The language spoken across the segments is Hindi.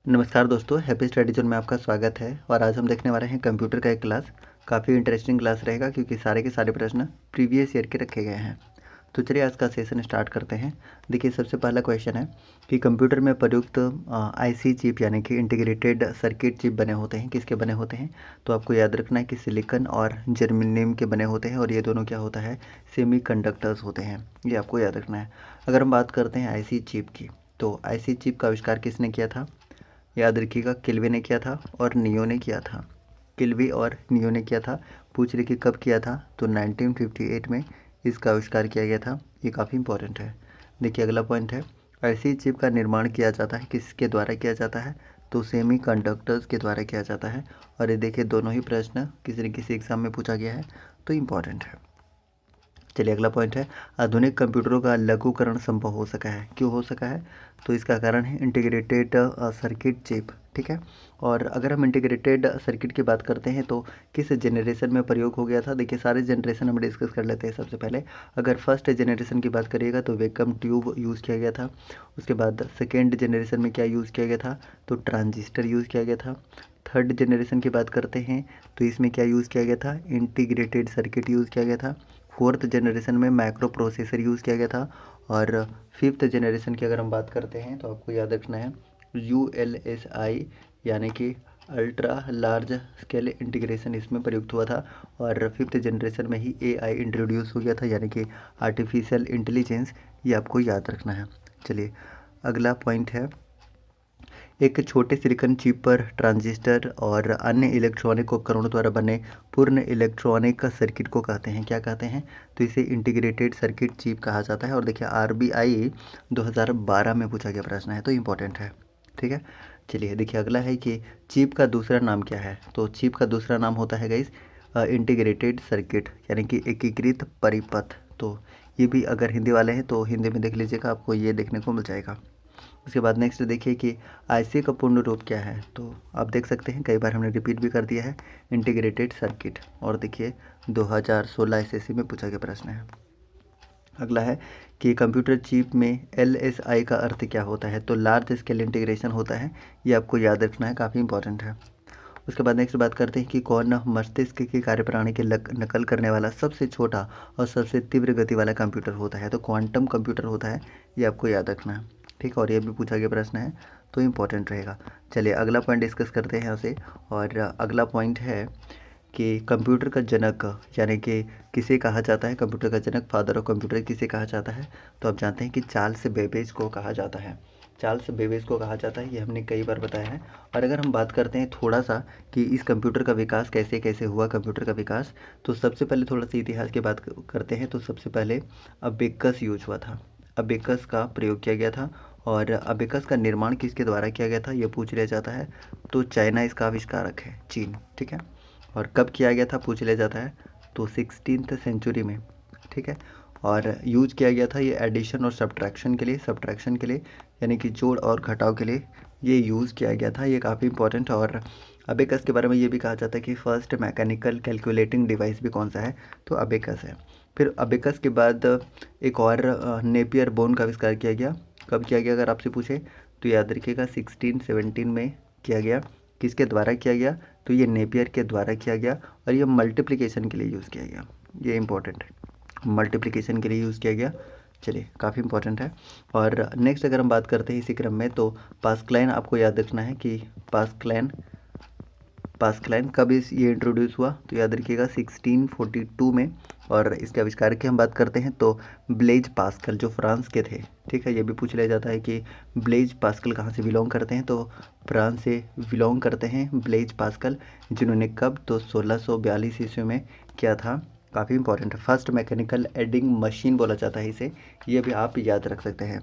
नमस्कार दोस्तों, हैप्पी स्टडी जोन में आपका स्वागत है। और आज हम देखने वाले हैं कंप्यूटर का एक क्लास। काफ़ी इंटरेस्टिंग क्लास रहेगा क्योंकि सारे के सारे प्रश्न प्रीवियस ईयर के रखे गए हैं। तो चलिए आज का सेशन स्टार्ट करते हैं। देखिए, सबसे पहला क्वेश्चन है कि कंप्यूटर में प्रयुक्त आईसी चिप यानी कि इंटीग्रेटेड सर्किट चिप बने होते हैं, किसके बने होते हैं? तो आपको याद रखना है कि सिलिकॉन और जर्मेनियम के बने होते हैं और ये दोनों क्या होता है, सेमीकंडक्टर्स होते हैं। ये आपको याद रखना है। अगर हम बात करते हैं आईसी चिप की, तो आईसी चिप का आविष्कार किसने किया था? याद रखिएगा, किल्वे ने किया था और नियो ने किया था। किल्वे और नियो ने किया था। पूछ रहे कि कब किया था, तो 1958 में इसका आविष्कार किया गया था। ये काफ़ी इंपॉर्टेंट है। देखिए, अगला पॉइंट है, ऐसी चिप का निर्माण किया जाता है, किसके द्वारा किया जाता है? तो सेमी कंडक्टर्स के द्वारा किया जाता है। और ये देखिए, दोनों ही प्रश्न किसी न किसी एग्जाम में पूछा गया है, तो इम्पॉर्टेंट है। चलिए, अगला पॉइंट है, आधुनिक कंप्यूटरों का लघुकरण संभव हो सका है। क्यों हो सका है? तो इसका कारण है इंटीग्रेटेड सर्किट चिप। ठीक है। और अगर हम इंटीग्रेटेड सर्किट की बात करते हैं तो किस जनरेशन में प्रयोग हो गया था? देखिए, सारे जनरेशन हम डिस्कस कर लेते हैं। सबसे पहले अगर फर्स्ट जनरेशन की बात करिएगा तो वैक्यूम ट्यूब यूज़ किया गया था। उसके बाद सेकेंड जनरेशन में क्या यूज़ किया गया था? तो ट्रांजिस्टर यूज़ किया गया था। थर्ड जनरेशन की बात करते हैं तो इसमें क्या यूज़ किया गया था? इंटीग्रेटेड सर्किट यूज़ किया गया था। फोर्थ जनरेशन में माइक्रो प्रोसेसर यूज़ किया गया था। और फिफ्थ जनरेशन की अगर हम बात करते हैं तो आपको याद रखना है ULSI यानी कि अल्ट्रा लार्ज स्केल इंटीग्रेशन इसमें प्रयुक्त हुआ था। और फिफ्थ जनरेशन में ही AI इंट्रोड्यूस हो गया था, यानी कि आर्टिफिशियल इंटेलिजेंस। ये आपको याद रखना है। चलिए, अगला पॉइंट है, एक छोटे सिलिकॉन चिप पर ट्रांजिस्टर और अन्य इलेक्ट्रॉनिक उपकरणों द्वारा बने पूर्ण इलेक्ट्रॉनिक सर्किट को कहते हैं। क्या कहते हैं? तो इसे इंटीग्रेटेड सर्किट चिप कहा जाता है। और देखिए, RBI 2012 में पूछा गया प्रश्न है, तो इम्पोर्टेंट है। ठीक है। चलिए, देखिए, अगला है कि चिप का दूसरा नाम क्या है? तो चिप का दूसरा नाम होता है गाइस इंटीग्रेटेड सर्किट, यानी कि एकीकृत परिपथ। तो ये भी अगर हिंदी वाले हैं तो हिंदी में देख लीजिएगा, आपको ये देखने को मिल जाएगा। उसके बाद नेक्स्ट देखिए कि आईसी का पूर्ण रूप क्या है? तो आप देख सकते हैं, कई बार हमने रिपीट भी कर दिया है, इंटीग्रेटेड सर्किट। और देखिए, 2016 एसएससी में पूछा गया प्रश्न है। अगला है कि कंप्यूटर चिप में LSI का अर्थ क्या होता है? तो लार्ज स्केल इंटीग्रेशन होता है। ये आपको याद रखना है, काफ़ी इंपॉर्टेंट है। उसके बाद नेक्स्ट बात करते हैं कि कौन मस्तिष्क की कार्यप्रणाली की नकल करने वाला सबसे छोटा और सबसे तीव्र गति वाला कंप्यूटर होता है? तो क्वांटम कंप्यूटर होता है। ये आपको याद रखना है। ठीक, और ये भी पूछा गया प्रश्न है, तो इम्पोर्टेंट रहेगा। चलिए, अगला पॉइंट डिस्कस करते हैं यहाँ से। और अगला पॉइंट है कि कंप्यूटर का जनक यानी कि किसे कहा जाता है? कंप्यूटर का जनक, फादर ऑफ कंप्यूटर किसे कहा जाता है? तो आप जानते हैं कि चार्ल्स बेबेज को कहा जाता है। चार्ल्स बेबेज को कहा जाता है, ये हमने कई बार बताया है। और अगर हम बात करते हैं थोड़ा सा कि इस कंप्यूटर का विकास कैसे कैसे हुआ, कंप्यूटर का विकास, तो सबसे पहले थोड़ा सा इतिहास की बात करते हैं। तो सबसे पहले अबेकस यूज हुआ था, अबेकस का प्रयोग किया गया था। और अबेकस का निर्माण किसके द्वारा किया गया था, ये पूछ लिया जाता है। तो चाइना इसका आविष्कारक है, चीन। ठीक है। और कब किया गया था पूछ लिया जाता है, तो 16th सेंचुरी में। ठीक है। और यूज किया गया था ये एडिशन और सब्ट्रैक्शन के लिए, यानी कि जोड़ और घटाव के लिए ये यूज़ किया गया था। ये काफ़ी इंपॉर्टेंट है। और अबेकस के बारे में ये भी कहा जाता है कि फर्स्ट मैकेनिकल कैलकुलेटिंग डिवाइस भी कौन सा है? तो अबेकस है। फिर अबेकस के बाद एक और नेपियर बोन का आविष्कार किया गया। कब किया गया अगर आपसे पूछे तो याद रखिएगा 1617 में किया गया। किसके द्वारा किया गया? तो ये नेपियर के द्वारा किया गया। और ये मल्टीप्लिकेशन के लिए यूज़ किया गया। ये इंपॉर्टेंट है, मल्टीप्लिकेशन के लिए यूज़ किया गया। चलिए, काफ़ी इंपॉर्टेंट है। और नेक्स्ट अगर हम बात करते हैं इसी क्रम में, तो पास्कलाइन आपको याद रखना है कि पास्कलाइन कब ये इंट्रोड्यूस हुआ? तो याद रखिएगा 1642 में। और इसके आविष्कार की हम बात करते हैं तो ब्लेज पास्कल जो फ्रांस के थे। ठीक है। ये भी पूछ लिया जाता है कि ब्लेज पास्कल कहाँ से बिलोंग करते हैं? तो फ्रांस से बिलोंग करते हैं ब्लेज पास्कल, जिन्होंने कब? तो 1642 ईस्वी में किया था। काफ़ी इंपॉर्टेंट है, फर्स्ट मैकेनिकल एडिंग मशीन बोला जाता है इसे। ये भी आप याद रख सकते हैं।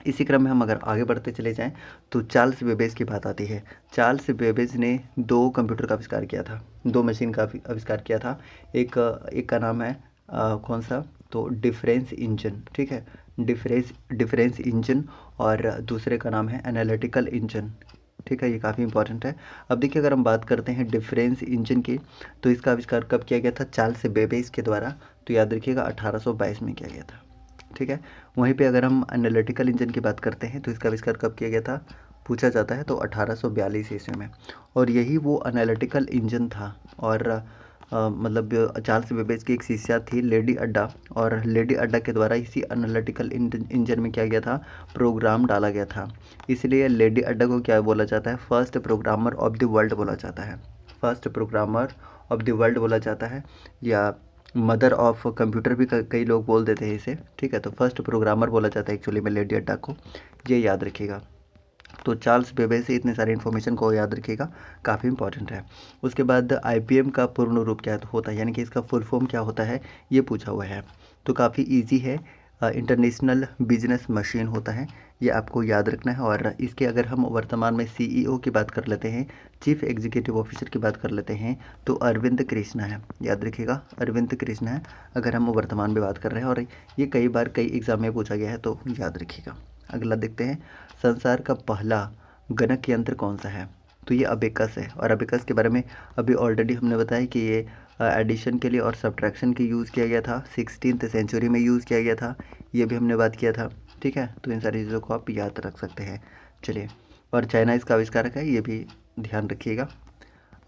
इसी क्रम में हम अगर आगे बढ़ते चले जाएं तो चार्ल्स बेबेज की बात आती है। चार्ल्स बेबेज ने दो कंप्यूटर का आविष्कार किया था, दो मशीन का आविष्कार किया था। एक का नाम है कौन सा? तो डिफरेंस इंजन। ठीक है, डिफरेंस इंजन। और दूसरे का नाम है एनालिटिकल इंजन। ठीक है, ये काफ़ी इंपॉर्टेंट है। अब देखिए, अगर हम बात करते हैं डिफरेंस इंजन की, तो इसका आविष्कार कब किया गया था? चार्ल्स बेबेज के द्वारा। तो याद रखिएगा 1822 में किया गया था। ठीक है। वहीं पे अगर हम एनालिटिकल इंजन की बात करते हैं तो इसका आविष्कार कब किया गया था? पूछा जाता है तो 1842 ईस्वी में। और यही वो एनालिटिकल इंजन था। और मतलब चार्ल्स बेबेज की एक शिष्या थी लेडी अड्डा, और लेडी अड्डा के द्वारा इसी एनालिटिकल इंजन में क्या गया था, प्रोग्राम डाला गया था। इसलिए लेडी अड्डा को क्या बोला जाता है, first programmer of the world बोला जाता है। First programmer of the world बोला जाता है, या मदर ऑफ कंप्यूटर भी कई लोग बोल देते हैं इसे, ठीक है। तो फर्स्ट प्रोग्रामर बोला जाता है एक्चुअली में लेडी अड्डा को, ये याद रखिएगा। तो चार्ल्स बेबेज से इतने सारे इन्फॉर्मेशन को याद रखिएगा, काफ़ी इंपॉर्टेंट है। उसके बाद आईबीएम का पूर्ण रूप क्या होता है, यानी कि इसका फुल फॉर्म क्या होता है, ये पूछा हुआ है। तो काफ़ी इजी है, इंटरनेशनल बिजनेस मशीन होता है, ये आपको याद रखना है। और इसके अगर हम वर्तमान में सीईओ की बात कर लेते हैं, चीफ एग्जीक्यूटिव ऑफिसर की बात कर लेते हैं, तो अरविंद कृष्णा है, याद रखिएगा, अरविंद कृष्णा है अगर हम वर्तमान में बात कर रहे हैं। और ये कई बार कई एग्जाम में पूछा गया है, तो याद रखिएगा। अगला देखते हैं, संसार का पहला गणक यंत्र कौन सा है, तो ये अबेकस है। और अबेकस के बारे में अभी ऑलरेडी हमने बताया कि ये एडिशन के लिए और सब्ट्रैक्शन के यूज़ किया गया था, 16th सेंचुरी में यूज़ किया गया था, ये भी हमने बात किया था, ठीक है। तो इन सारी चीज़ों को आप याद रख सकते हैं। चलिए, और चाइना इसका आविष्कारक है, ये भी ध्यान रखिएगा।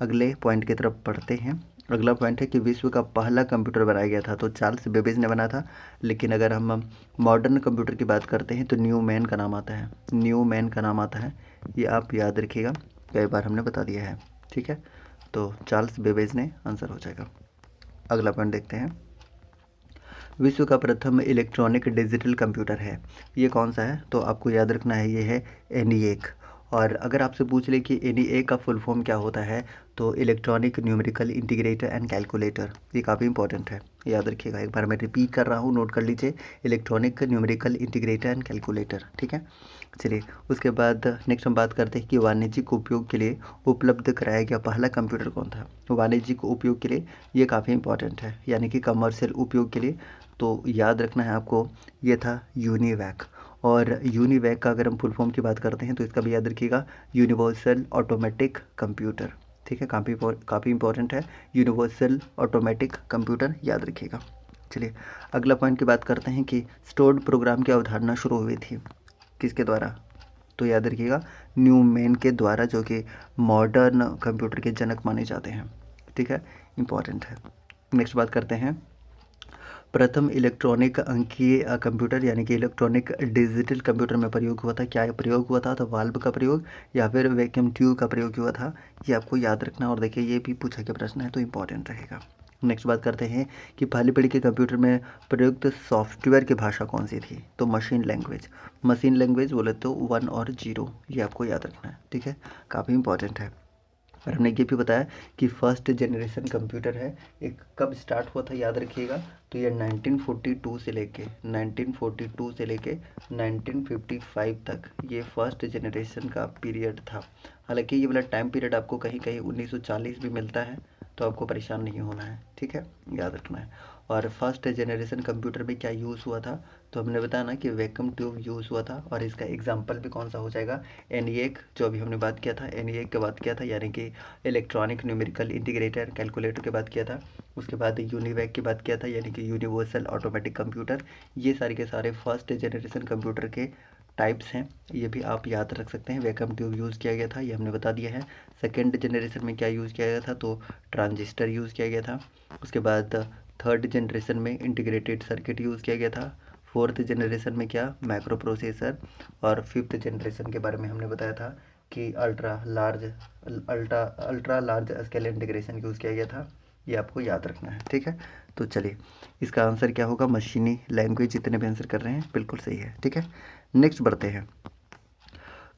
अगले पॉइंट की तरफ पढ़ते हैं। अगला पॉइंट है कि विश्व का पहला कंप्यूटर बनाया गया था, तो चार्ल्स बेबेज ने बना था। लेकिन अगर हम मॉडर्न कंप्यूटर की बात करते हैं तो न्यूमैन का नाम आता है, न्यूमैन का नाम आता है, ये आप याद रखिएगा, कई बार हमने बता दिया है, ठीक है। तो चार्ल्स बेबेज ने आंसर हो जाएगा। अगला पॉइंट देखते हैं, विश्व का प्रथम इलेक्ट्रॉनिक डिजिटल कंप्यूटर है, ये कौन सा है, तो आपको याद रखना है, ये है ENIAC। और अगर आपसे पूछ ले कि ENIAC का फुल फॉर्म क्या होता है, तो electronic numerical integrator and calculator, ये काफ़ी इंपॉर्टेंट है, याद रखिएगा। एक बार मैं रिपीट कर रहा हूँ, नोट कर लीजिए, electronic numerical integrator and calculator, ठीक है। चलिए, उसके बाद नेक्स्ट हम बात करते हैं कि वाणिज्यिक उपयोग के लिए उपलब्ध कराया गया पहला कंप्यूटर कौन था। वाणिज्यिक उपयोग के लिए ये काफ़ी इंपॉर्टेंट है, यानी कि कमर्शियल उपयोग के लिए, तो याद रखना है आपको, ये था यूनिवैक। और यूनिवैक का अगर हम फुल फॉर्म की बात करते हैं तो इसका भी याद रखिएगा, यूनिवर्सल ऑटोमेटिक कंप्यूटर, ठीक है, काफ़ी इंपॉर्टेंट है, यूनिवर्सल ऑटोमेटिक कंप्यूटर, याद रखिएगा। चलिए, अगला पॉइंट की बात करते हैं कि स्टोर्ड प्रोग्राम की अवधारणा शुरू हुई थी, किसके द्वारा, तो याद रखिएगा, न्यूमैन के द्वारा, जो कि मॉडर्न कंप्यूटर के जनक माने जाते हैं, ठीक है, इंपॉर्टेंट है। नेक्स्ट बात करते हैं, प्रथम इलेक्ट्रॉनिक अंकीय कंप्यूटर यानी कि इलेक्ट्रॉनिक डिजिटल कंप्यूटर में प्रयोग हुआ था, क्या प्रयोग हुआ था, तो वाल्व का प्रयोग या फिर वैक्यूम ट्यूब का प्रयोग हुआ था, ये आपको याद रखना। और देखिए, ये भी पूछा गया प्रश्न है, तो इंपॉर्टेंट रहेगा। नेक्स्ट बात करते हैं कि पहली पीढ़ी के कंप्यूटर में प्रयुक्त सॉफ्टवेयर की भाषा कौन सी थी, तो मशीन लैंग्वेज। मशीन लैंग्वेज बोले तो 1 और 0, ये आपको याद रखना है, ठीक है, काफ़ी इंपॉर्टेंट है। और हमने ये भी बताया कि फर्स्ट जनरेशन कंप्यूटर है, एक कब स्टार्ट हुआ था, याद रखिएगा, तो ये 1942 से लेके 1955 तक ये फर्स्ट जनरेशन का पीरियड था। हालांकि ये वाला टाइम पीरियड आपको कहीं कहीं 1940 भी मिलता है, तो आपको परेशान नहीं होना है, ठीक है, याद रखना है। और फर्स्ट जनरेशन कंप्यूटर में क्या यूज़ हुआ था, तो हमने बताया ना कि वैक्यूम ट्यूब यूज़ हुआ था। और इसका एग्जांपल भी कौन सा हो जाएगा, ENIAC, जो अभी हमने बात किया था, ENIAC की बात किया था, यानी कि इलेक्ट्रॉनिक न्यूमेरिकल इंटीग्रेटर कैलकुलेटर की बात किया था। उसके बाद यूनिवैक की बात किया था, यानी कि यूनिवर्सल ऑटोमेटिक कंप्यूटर। ये सारे के सारे फर्स्ट जनरेशन कंप्यूटर के टाइप्स हैं, ये भी आप याद रख सकते हैं। वैक्यूम ट्यूब यूज़ किया गया था, ये हमने बता दिया है। सेकेंड जनरेशन में क्या यूज़ किया गया था, तो ट्रांजिस्टर यूज़ किया गया था। उसके बाद थर्ड जनरेशन में इंटीग्रेटेड सर्किट यूज़ किया गया था। फोर्थ जनरेशन में क्या, माइक्रो प्रोसेसर। और फिफ्थ जनरेशन के बारे में हमने बताया था कि ultra large scale integration use किया गया था, ये आपको याद रखना है, ठीक है। तो चलिए, इसका आंसर क्या होगा, मशीनी लैंग्वेज, जितने भी आंसर कर रहे हैं बिल्कुल सही है, ठीक है। नेक्स्ट बढ़ते हैं,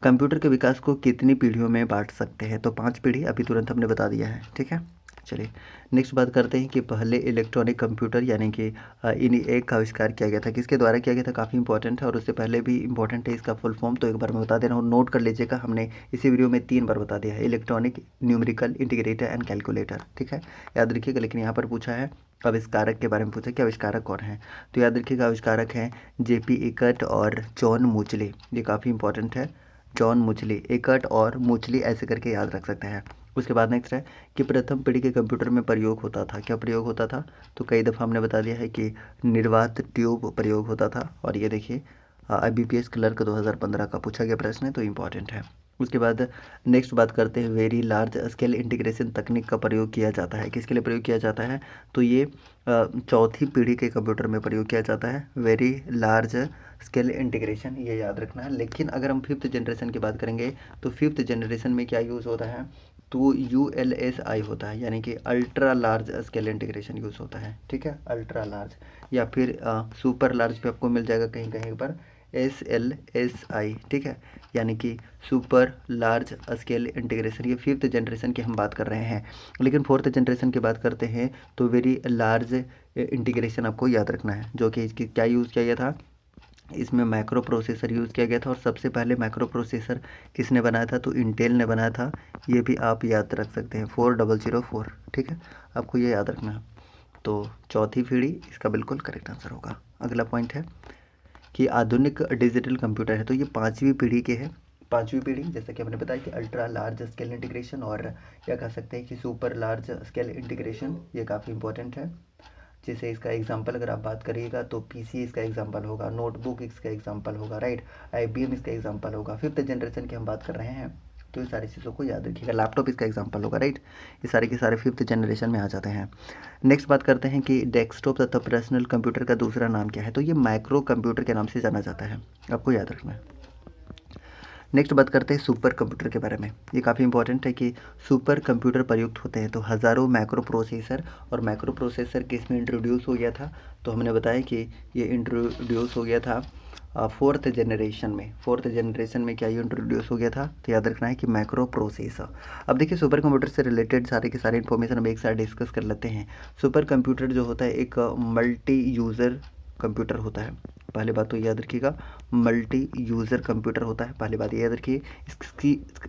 कंप्यूटर के विकास को कितनी पीढ़ियों में बांट सकते हैं, तो 5 पीढ़ी, अभी तुरंत हमने बता दिया है, ठीक है। चलिए, नेक्स्ट बात करते हैं कि पहले इलेक्ट्रॉनिक कंप्यूटर यानी कि ENIAC का आविष्कार किया गया था, किसके द्वारा किया गया था, काफ़ी इंपॉर्टेंट है। और उससे पहले भी इंपॉर्टेंट है इसका फुल फॉर्म, तो एक बार मैं बता दे रहा हूँ, नोट कर लीजिएगा, हमने इसी वीडियो में 3 बार बता दिया है, electronic numerical integrator and calculator, ठीक है, याद रखिएगा। लेकिन यहाँ पर पूछा है आविष्कारक के बारे में, पूछा कि आविष्कारक कौन है, तो याद रखिएगा, आविष्कारक हैं JP एकर्ट और जॉन मूचली, ये काफ़ी इंपॉर्टेंट है, जॉन मूचली, एकर्ट और मूचली ऐसे करके याद रख सकते हैं। उसके बाद नेक्स्ट है कि प्रथम पीढ़ी के कंप्यूटर में प्रयोग होता था, क्या प्रयोग होता था, तो कई दफ़ा हमने बता दिया है कि निर्वात ट्यूब प्रयोग होता था। और ये देखिए, IBPS क्लर्क 2015 का पूछा गया प्रश्न है, तो इम्पॉर्टेंट है। उसके बाद नेक्स्ट बात करते हैं, वेरी लार्ज स्केल इंटीग्रेशन तकनीक का प्रयोग किया जाता है। किसके लिए प्रयोग किया जाता है? तो ये चौथी पीढ़ी के कंप्यूटर में प्रयोग किया जाता है, वेरी लार्ज स्केल इंटीग्रेशन, ये याद रखना है। लेकिन अगर हम फिफ्थ जनरेशन की बात करेंगे तो फिफ्थ जनरेशन में क्या यूज़ होता है? तो ULSI होता है, यानी कि ultra large scale integration use होता है। ठीक है, अल्ट्रा लार्ज, या फिर सुपर लार्ज पे आपको मिल जाएगा कहीं कहीं पर SLSI। ठीक है, यानी कि सुपर लार्ज स्केल इंटीग्रेशन, ये फिफ्थ जनरेशन की हम बात कर रहे हैं। लेकिन फोर्थ जनरेशन की बात करते हैं तो वेरी लार्ज इंटीग्रेशन आपको याद रखना है, जो कि इसकी क्या यूज़ किया गया था? इसमें माइक्रो प्रोसेसर यूज़ किया गया था। और सबसे पहले माइक्रो प्रोसेसर किसने बनाया था? तो इंटेल ने बनाया था। ये भी आप याद रख सकते हैं, 4004। ठीक है, आपको ये याद रखना है। तो चौथी पीढ़ी इसका बिल्कुल करेक्ट आंसर होगा। अगला पॉइंट है कि आधुनिक डिजिटल कंप्यूटर है, तो ये पाँचवीं पीढ़ी के हैं। पाँचवीं पीढ़ी, जैसा कि हमने बताया कि अल्ट्रा लार्ज स्केल इंटीग्रेशन, और क्या कह सकते हैं कि सुपर लार्ज स्केल इंटीग्रेशन, ये काफ़ी इंपॉर्टेंट है। जैसे इसका एग्जांपल अगर आप बात करिएगा तो PC इसका एग्जांपल होगा, नोटबुक इसका एग्जांपल होगा, राइट, IBM इसका एग्जांपल होगा। फिफ्थ जनरेशन की हम बात कर रहे हैं तो ये सारी चीज़ों को याद रखिएगा। लैपटॉप इसका एग्जांपल होगा, राइट। ये सारे के सारे फिफ्थ जनरेशन में आ जाते हैं। नेक्स्ट बात करते हैं कि डेस्कटॉप तथा पर्सनल कंप्यूटर का दूसरा नाम क्या है? तो ये माइक्रो कंप्यूटर के नाम से जाना जाता है, आपको याद रखना है। नेक्स्ट बात करते हैं सुपर कंप्यूटर के बारे में। ये काफ़ी इंपॉर्टेंट है कि सुपर कंप्यूटर प्रयुक्त होते हैं तो हज़ारों माइक्रो प्रोसेसर, और माइक्रो प्रोसेसर किस में इंट्रोड्यूस हो गया था? तो हमने बताया कि ये इंट्रोड्यूस हो गया था फोर्थ जनरेशन में। फोर्थ जनरेशन में क्या ये इंट्रोड्यूस हो गया था? तो याद रखना है कि माइक्रो प्रोसेसर। अब देखिए, सुपर कंप्यूटर से रिलेटेड सारे के सारे इन्फॉर्मेशन हम एक साथ डिस्कस कर लेते हैं। सुपर कंप्यूटर जो होता है एक मल्टी यूज़र कंप्यूटर होता है। पहली बात तो याद रखिएगा, मल्टी यूज़र कंप्यूटर होता है, पहली बात ये याद रखिए।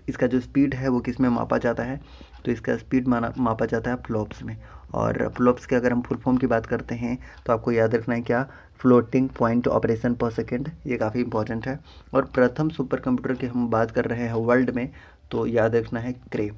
इसका जो स्पीड है वो किस में मापा जाता है? तो इसका स्पीड मापा जाता है फ्लॉप्स में। और फ्लॉप्स के अगर हम फुल फॉर्म की बात करते हैं तो आपको याद रखना है क्या? फ्लोटिंग पॉइंट ऑपरेशन पर सेकेंड, ये काफ़ी इंपॉर्टेंट है। और प्रथम सुपर कंप्यूटर की हम बात कर रहे हैं वर्ल्ड में, तो याद रखना है क्रे।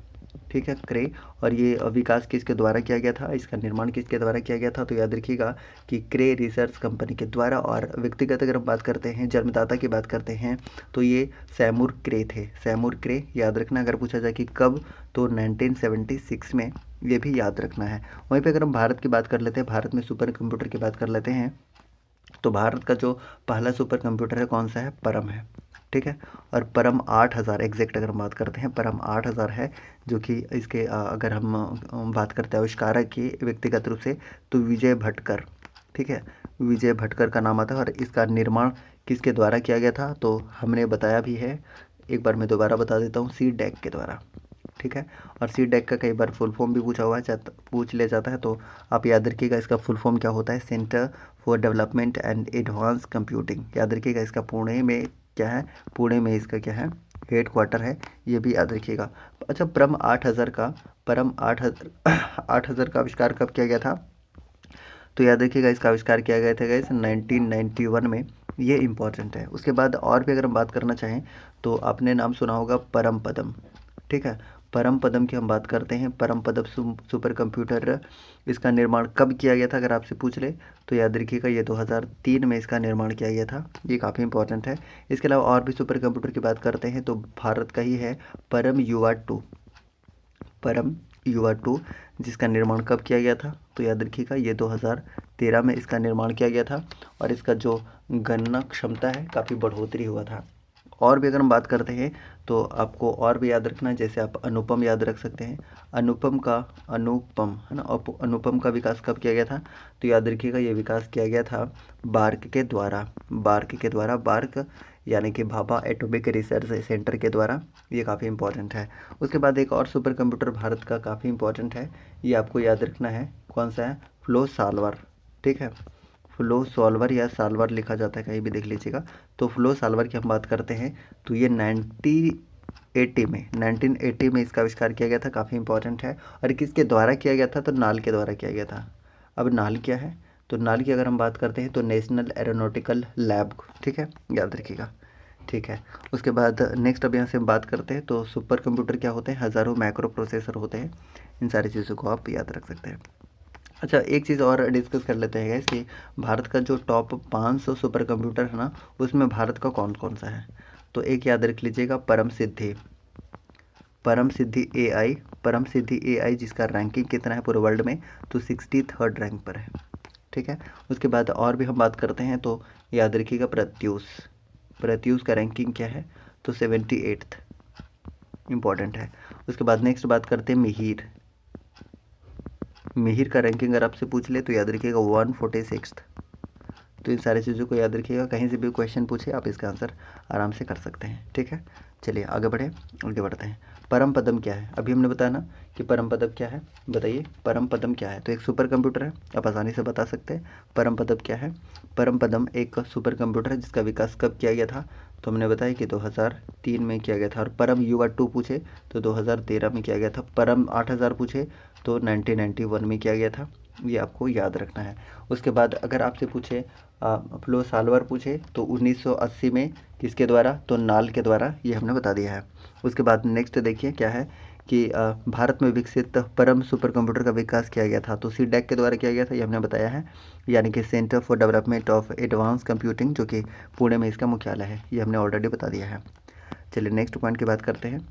ठीक है, क्रे। और ये विकास किसके द्वारा किया गया था? इसका निर्माण किसके द्वारा किया गया था? तो याद रखिएगा कि क्रे रिसर्च कंपनी के द्वारा। और व्यक्तिगत अगर हम बात करते हैं, जन्मदाता की बात करते हैं, तो ये सैमुर क्रे थे। सैमुर क्रे याद रखना। अगर पूछा जाए कि कब, तो 1976 में, ये भी याद रखना है। वहीं पे अगर हम भारत की बात कर लेते हैं, भारत में सुपर कंप्यूटर की बात कर लेते हैं, तो भारत का जो पहला सुपर कंप्यूटर है कौन सा है? परम है। ठीक है, और परम 8000 एग्जैक्ट अगर हम बात करते हैं, परम 8000 है, जो कि इसके अगर हम बात करते हैं आविष्कारक की व्यक्तिगत रूप से, तो विजय भटकर। ठीक है, विजय भटकर का नाम आता है। और इसका निर्माण किसके द्वारा किया गया था? तो हमने बताया भी है, एक बार मैं दोबारा बता देता हूँ, CDEC के द्वारा। ठीक है, और CDEC का कई बार फुल फॉर्म भी पूछा हुआ है, पूछ ले जाता है, तो आप याद रखिएगा इसका फुल फॉर्म क्या होता है? Centre for development and advance computing. याद रखिएगा इसका पुणे में क्या है? पुणे में इसका क्या है? हेड क्वार्टर है, ये भी याद रखिएगा। अच्छा, परम 8000 का आविष्कार कब किया गया था? तो याद रखिएगा इसका आविष्कार किया गया था गाइस 1991 में, ये इंपॉर्टेंट है। उसके बाद और भी अगर हम बात करना चाहें तो आपने नाम सुना होगा परम पदम। ठीक है, परम पदम की हम बात करते हैं। परम पदम सुपर कंप्यूटर, इसका निर्माण कब किया गया था अगर आपसे पूछ ले, तो याद रखिएगा ये 2003 में इसका निर्माण किया गया था, ये काफ़ी इंपॉर्टेंट है। इसके अलावा और भी सुपर कंप्यूटर की बात करते हैं तो भारत का ही है परम युवा 2। परम युवा 2, जिसका निर्माण कब किया गया था? तो याद रखिएगा ये 2013 में इसका निर्माण किया गया था। और इसका जो गणना क्षमता है काफ़ी बढ़ोतरी हुआ था। और भी अगर हम बात करते हैं तो आपको और भी याद रखना है, जैसे आप अनुपम याद रख सकते हैं। अनुपम है ना, अनुपम का विकास कब किया गया था? तो याद रखिएगा ये विकास किया गया था बार्क के द्वारा। बार्क यानी कि भाभा एटॉमिक रिसर्च सेंटर के द्वारा, ये काफ़ी इंपॉर्टेंट है। उसके बाद एक और सुपर कंप्यूटर भारत का काफ़ी इंपॉर्टेंट है, ये आपको याद रखना है, कौन सा है? Flow solver. ठीक है, फ्लो सॉल्वर या सॉल्वर लिखा जाता है, कहीं भी देख लीजिएगा। तो फ्लो सॉल्वर की हम बात करते हैं तो ये 1980 में इसका आविष्कार किया गया था, काफ़ी इंपॉर्टेंट है। और किसके द्वारा किया गया था? तो नाल के द्वारा किया गया था। अब नाल क्या है? तो नाल की अगर हम बात करते हैं तो नेशनल एरोनॉटिकल लैब। ठीक है, याद रखिएगा। ठीक है, उसके बाद नेक्स्ट अब यहाँ से हम बात करते हैं तो सुपर कंप्यूटर क्या होते हैं? हज़ारों माइक्रो प्रोसेसर होते हैं। इन सारी चीज़ों को आप याद रख सकते हैं। अच्छा, एक चीज़ और डिस्कस कर लेते हैं कि भारत का जो टॉप 500 सुपर कंप्यूटर है ना, उसमें भारत का कौन कौन सा है? तो एक याद रख लीजिएगा, परम सिद्धि। परम सिद्धि AI जिसका रैंकिंग कितना है पूरे वर्ल्ड में, तो 63rd रैंक पर है। ठीक है, उसके बाद और भी हम बात करते हैं तो याद रखिएगा प्रत्यूष का रैंकिंग क्या है, तो 78th, इम्पॉर्टेंट है। उसके बाद नेक्स्ट बात करते हैं मिहिर का रैंकिंग अगर आपसे पूछ ले तो याद रखिएगा 146th। तो इन सारी चीज़ों को याद रखिएगा, कहीं से भी क्वेश्चन पूछे आप इसका आंसर आराम से कर सकते हैं। ठीक है, चलिए आगे बढ़ते हैं। परम पदम क्या है, अभी हमने बताया ना कि परम पदम क्या है, बताइए परम पदम क्या है। तो एक सुपर कंप्यूटर है, आप आसानी से बता सकते हैं परम पदम क्या है। परम पदम एक सुपर कंप्यूटर है जिसका विकास कब किया गया था, तो हमने बताया कि 2003 में किया गया था। और परम युवा 2 पूछे तो 2013 में किया गया था। परम 8000 पूछे तो 1991 में किया गया था, ये आपको याद रखना है। उसके बाद अगर आपसे पूछे फ्लो सॉल्वर पूछे तो 1980 में किसके द्वारा, तो नाल के द्वारा, ये हमने बता दिया है। उसके बाद नेक्स्ट देखिए क्या है कि भारत में विकसित परम सुपर कंप्यूटर का विकास किया गया था, तो CDAC के द्वारा किया गया था, ये हमने बताया है, यानी कि centre for development of advance computing, जो कि पुणे में इसका मुख्यालय है, ये हमने ऑलरेडी बता दिया है। चलिए नेक्स्ट पॉइंट की बात करते हैं।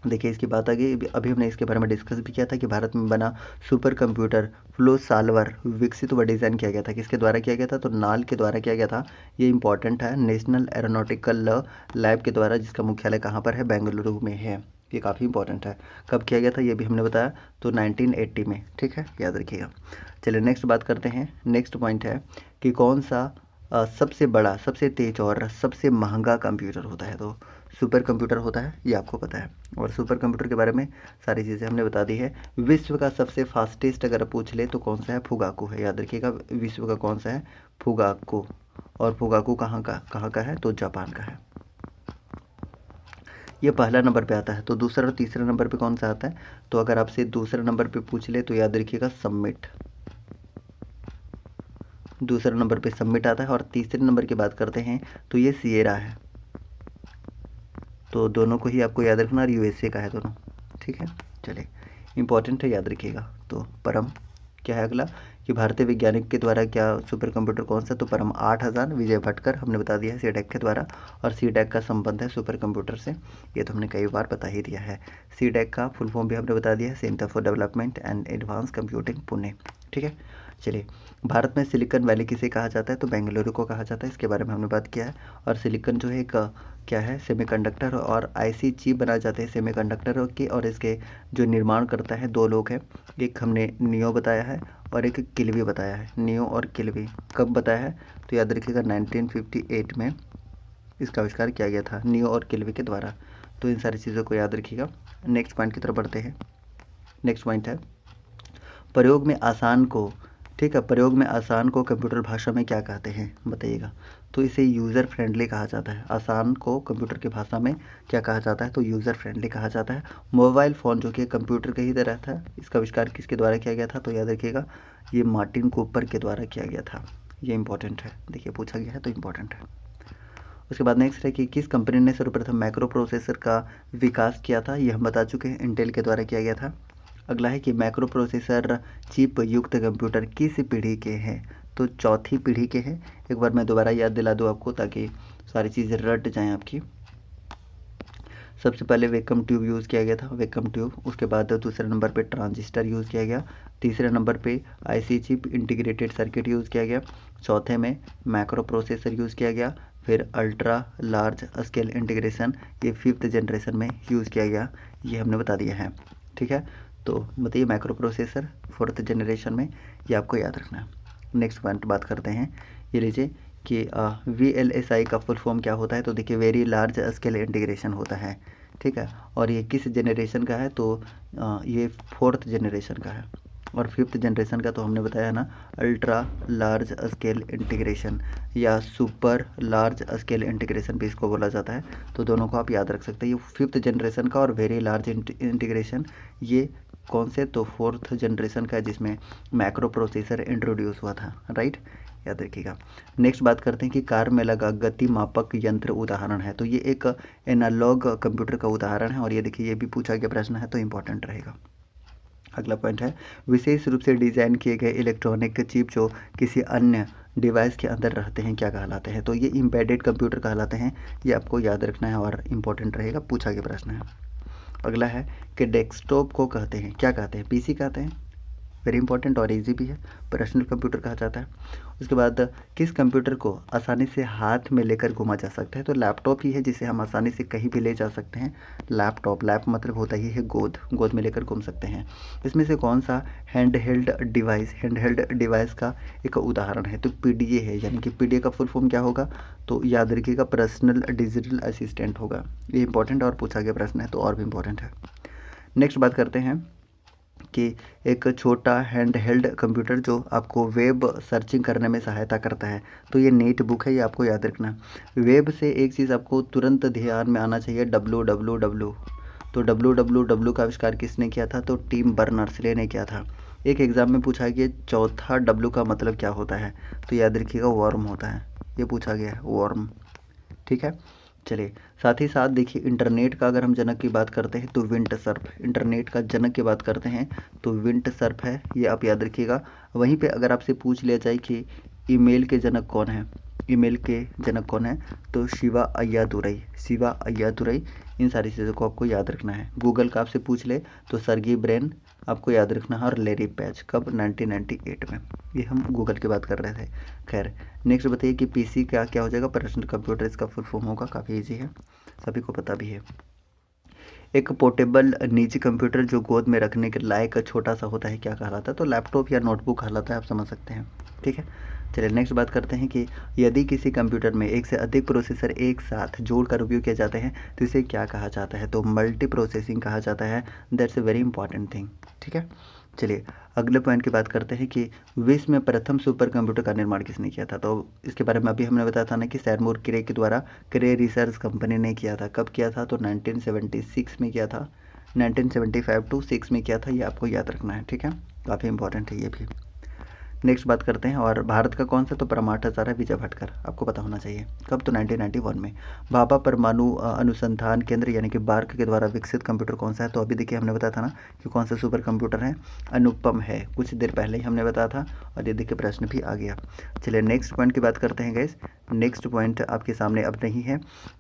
देखिए इसकी बात आ गई, अभी हमने इसके बारे में डिस्कस भी किया था कि भारत में बना सुपर कंप्यूटर फ्लो सॉल्वर विकसित व डिज़ाइन किया गया था, किसके द्वारा किया गया था, तो नाल के द्वारा किया गया था। ये इंपॉर्टेंट है, नेशनल एरोनॉटिकल लैब के द्वारा, जिसका मुख्यालय कहाँ पर है, बेंगलुरु में है। ये काफ़ी इंपॉर्टेंट है, कब किया गया था ये भी हमने बताया, तो 1980 में। ठीक है, याद रखिएगा। चलिए नेक्स्ट बात करते हैं। नेक्स्ट पॉइंट है कि कौन सा सबसे बड़ा, सबसे तेज और सबसे महंगा कंप्यूटर होता है, तो सुपर कंप्यूटर होता है, ये आपको पता है। और सुपर कंप्यूटर के बारे में सारी चीज़ें हमने बता दी है। विश्व का सबसे फास्टेस्ट अगर पूछ ले तो कौन सा है, फुगाकू है, याद रखिएगा विश्व का कौन सा है, फुगाकू। और फुगाकू कहाँ का है, तो जापान का है। ये पहला नंबर पे आता है। तो दूसरा और तीसरा नंबर पे कौन सा आता है, तो अगर आपसे दूसरा नंबर पे पूछ ले तो याद रखिएगा सबमिट, दूसरा नंबर पे सबमिट आता है। और तीसरे नंबर की बात करते हैं तो ये सिएरा है। तो दोनों को ही आपको याद रखना, और USA का है दोनों। ठीक है, चलिए इंपॉर्टेंट है, याद रखिएगा। तो परम क्या है अगला, कि भारतीय वैज्ञानिक के द्वारा क्या सुपर कंप्यूटर कौन सा, तो परम 8000 विजय भटकर, हमने बता दिया है CDAC के द्वारा। और CDAC का संबंध है सुपर कंप्यूटर से, ये तो हमने कई बार बता ही दिया है। CDAC का फुल फॉर्म भी हमने बता दिया है, centre for development and advance computing Pune. ठीक है, चलिए भारत में सिलिकॉन वैली किसे कहा जाता है, तो बेंगलुरु को कहा जाता है, इसके बारे में हमने बात किया है। और सिलिकॉन जो है एक क्या है, सेमीकंडक्टर और IC चिप बनाए जाते हैं सेमीकंडक्टर के, और इसके जो निर्माण करता है 2 लोग हैं, एक हमने नियो बताया है और एक किल्वी बताया है। नियो और किल्वी कब बताया है, तो याद रखिएगा 1958 में इसका आविष्कार किया गया था नियो और किल्वी के द्वारा। तो इन सारी चीज़ों को याद रखिएगा। नेक्स्ट पॉइंट की तरफ बढ़ते हैं। नेक्स्ट पॉइंट है प्रयोग में आसान को, ठीक है, प्रयोग में आसान को कंप्यूटर भाषा में क्या कहते हैं, बताइएगा। तो इसे यूज़र फ्रेंडली कहा जाता है। आसान को कंप्यूटर की भाषा में क्या कहा जाता है, तो यूज़र फ्रेंडली कहा जाता है। मोबाइल फ़ोन जो कि कंप्यूटर के ही तरह था, इसका आविष्कार किसके द्वारा किया गया था, तो याद रखिएगा ये मार्टिन कूपर के द्वारा किया गया था। ये इंपॉर्टेंट है, देखिए पूछा गया है तो इम्पॉर्टेंट है। उसके बाद नेक्स्ट है कि किस कंपनी ने सर्वप्रथम माइक्रो प्रोसेसर का विकास किया था, ये हम बता चुके हैं, इंटेल के द्वारा किया गया था। अगला है कि माइक्रो प्रोसेसर चिप युक्त कंप्यूटर किस पीढ़ी के हैं, तो चौथी पीढ़ी के हैं। एक बार मैं दोबारा याद दिला दूँ आपको ताकि सारी चीज़ें रट जाएं आपकी। सबसे पहले वैक्यूम ट्यूब यूज़ किया गया था, वैक्यूम ट्यूब। उसके बाद दूसरे नंबर पे ट्रांजिस्टर यूज़ किया गया। तीसरे नंबर पे IC chip integrated circuit use किया गया। चौथे में माइक्रो प्रोसेसर यूज़ किया गया। फिर अल्ट्रा लार्ज स्केल इंटीग्रेशन, ये 5th जनरेशन में यूज़ किया गया, ये हमने बता दिया है। ठीक है, तो बताइए माइक्रो प्रोसेसर 4th जनरेशन में, ये आपको याद रखना है। नेक्स्ट पॉइंट बात करते हैं, ये लीजिए कि VLSI का फुल फॉर्म क्या होता है, तो देखिए वेरी लार्ज स्केल इंटीग्रेशन होता है। ठीक है, और ये किस जनरेशन का है, तो ये 4th जनरेशन का है। और 5th जनरेशन का तो हमने बताया ना, अल्ट्रा लार्ज स्केल इंटीग्रेशन या सुपर लार्ज स्केल इंटीग्रेशन भी इसको बोला जाता है। तो दोनों को आप याद रख सकते हैं, ये 5th जनरेशन का और वेरी लार्ज इंटीग्रेशन ये कौन से, तो 4th जनरेशन का, जिसमें मैक्रो प्रोसेसर इंट्रोड्यूस हुआ था, राइट, याद रखिएगा। नेक्स्ट बात करते हैं कि कार में लगा गति मापक यंत्र उदाहरण है, तो ये एक एनालॉग कंप्यूटर का उदाहरण है, और ये देखिए ये भी पूछा गया प्रश्न है तो इम्पोर्टेंट रहेगा। अगला पॉइंट है विशेष रूप से डिज़ाइन किए गए इलेक्ट्रॉनिक चिप जो किसी अन्य डिवाइस के अंदर रहते हैं क्या कहलाते हैं, तो ये एम्बेडेड कंप्यूटर कहलाते हैं, ये आपको याद रखना है और इम्पोर्टेंट रहेगा, पूछा गया प्रश्न है। अगला है कि डेस्कटॉप को कहते हैं, क्या कहते हैं? पीसी कहते हैं, वेरी इंपॉर्टेंट और इजी भी है, पर्सनल कंप्यूटर कहा जाता है। उसके बाद किस कंप्यूटर को आसानी से हाथ में लेकर घुमा जा सकता है? तो लैपटॉप ही है जिसे हम आसानी से कहीं भी ले जा सकते हैं। लैपटॉप, लैप मतलब होता ही है गोद, गोद में लेकर घूम सकते हैं। इसमें से कौन सा हैंड हेल्ड डिवाइस का एक उदाहरण है? तो पीडीए है, यानी कि पीडीए का फुल फॉर्म क्या होगा? तो याद रखिएगा पर्सनल डिजिटल असिस्टेंट होगा। ये इंपॉर्टेंट और पूछा गया प्रश्न है, तो और भी इंपॉर्टेंट है। नेक्स्ट बात करते हैं कि एक छोटा हैंड हेल्ड कंप्यूटर जो आपको वेब सर्चिंग करने में सहायता करता है, तो ये नेट बुक है, ये आपको याद रखना। वेब से एक चीज़ आपको तुरंत ध्यान में आना चाहिए, www। तो www का आविष्कार किसने किया था? तो टिम बर्नर्स-ले ने किया था। एक एग्ज़ाम में पूछा कि चौथा W का मतलब क्या होता है? तो याद रखिएगा वर्म होता है, ये पूछा गया है, वर्म। ठीक है, चलिए साथ ही साथ देखिए इंटरनेट का अगर हम जनक की बात करते हैं तो विंटसर्फ, इंटरनेट का जनक की बात करते हैं तो विंटसर्फ है, ये आप याद रखिएगा। वहीं पे अगर आपसे पूछ लिया जाए कि ईमेल के जनक कौन है, ईमेल के जनक कौन है? तो शिवा अय्यादुरई, शिवा अय्यादुरई। इन सारी चीज़ों को आपको याद रखना है। गूगल का आपसे पूछ ले तो सर्गी ब्रेन आपको याद रखना है, और लेरी पेज कब? 1998 में। ये हम गूगल की बात कर रहे थे। खैर नेक्स्ट बताइए कि पीसी का क्या हो जाएगा? पर्सनल कंप्यूटर, इसका फुल फॉर्म होगा, काफ़ी इजी है, सभी को पता भी है। एक पोर्टेबल निजी कंप्यूटर जो गोद में रखने के लायक छोटा सा होता है, क्या कहलाता है? तो लैपटॉप या नोटबुक कहलाता है, आप समझ सकते हैं। ठीक है, चलिए नेक्स्ट बात करते हैं कि यदि किसी कंप्यूटर में एक से अधिक प्रोसेसर एक साथ जोड़कर उपयोग किए जाते हैं तो इसे क्या कहा जाता है? तो मल्टी प्रोसेसिंग कहा जाता है। That's a very important thing. ठीक है, चलिए अगले पॉइंट की बात करते हैं कि विश्व में प्रथम सुपर कंप्यूटर का निर्माण किसने किया था? तो इसके बारे में अभी हमने बताया था ना कि सैरमोर क्रे के द्वारा क्रे रिसर्च कंपनी ने किया था। कब किया था? तो 1976 में किया था, 1975 to 6 में किया था, ये आपको याद रखना है। ठीक है, काफ़ी इंपॉर्टेंट है ये भी। नेक्स्ट बात करते हैं, और भारत का कौन सा? तो परमाठाचार्य विजय भटकर, आपको पता होना चाहिए। कब? तो 1991 में। भाभा परमाणु अनुसंधान केंद्र यानी कि बार्क के द्वारा विकसित कंप्यूटर कौन सा है? तो अभी देखिए हमने बताया था ना कि कौन सा सुपर कंप्यूटर है, अनुपम है, कुछ देर पहले ही हमने बताया था, और ये देखिए प्रश्न भी आ गया। चलिए नेक्स्ट पॉइंट की बात करते हैं गाइस। नेक्स्ट पॉइंट आपके सामने अब नहीं है।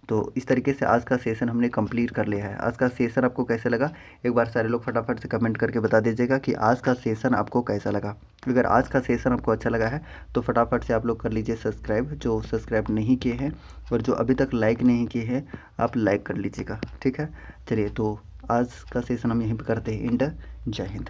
तो इस तरीके से आज का सेशन हमने कंप्लीट कर लिया है। आज का सेशन आपको कैसे लगा? एक बार सारे लोग फटाफट से कमेंट करके बता दीजिएगा कि आज का सेशन आपको कैसा लगा। अगर आज का सेशन आपको अच्छा लगा है तो फटाफट से आप लोग कर लीजिए सब्सक्राइब, जो सब्सक्राइब नहीं किए हैं, और जो अभी तक लाइक नहीं किए हैं आप लाइक कर लीजिएगा। ठीक है, चलिए तो आज का सेशन हम यहीं पर करते हैं एंड। जय हिंद।